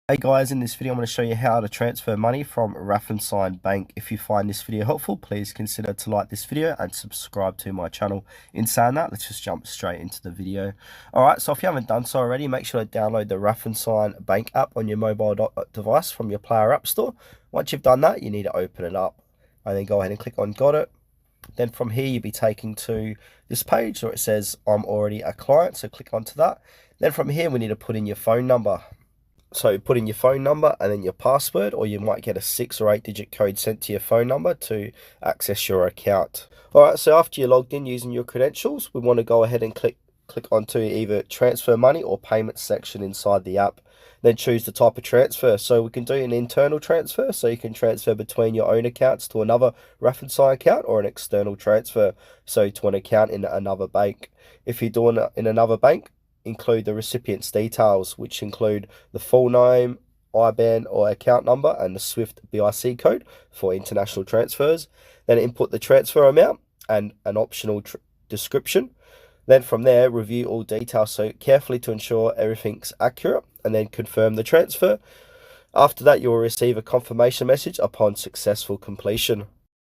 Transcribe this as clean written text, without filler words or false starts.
Hey guys, in this video I'm going to show you how to transfer money from Raiffeisen Bank. If you find this video helpful, please consider to like this video and subscribe to my channel. In saying that, let's just jump straight into the video. Alright, so if you haven't done so already, make sure to download the Raiffeisen Bank app on your mobile device from your Player App Store. Once you've done that, you need to open it up and then go ahead and click on Got It. Then from here, you'll be taken to this page where it says I'm already a client, so click onto that. Then from here, we need to put in your phone number. So put in your phone number and then your password, or you might get a 6 or 8 digit code sent to your phone number to access your account. Alright, so after you're logged in using your credentials, we want to go ahead and click onto either transfer money or payment section inside the app. Then choose the type of transfer. So we can do an internal transfer, so you can transfer between your own accounts to another Raiffeisen account, or an external transfer, so to an account in another bank. If you're doing it in another bank, include the recipient's details, which include the full name, IBAN or account number, and the SWIFT BIC code for international transfers. Then input the transfer amount and an optional description. Then from there, review all details so carefully to ensure everything's accurate, and then confirm the transfer. After that, you will receive a confirmation message upon successful completion.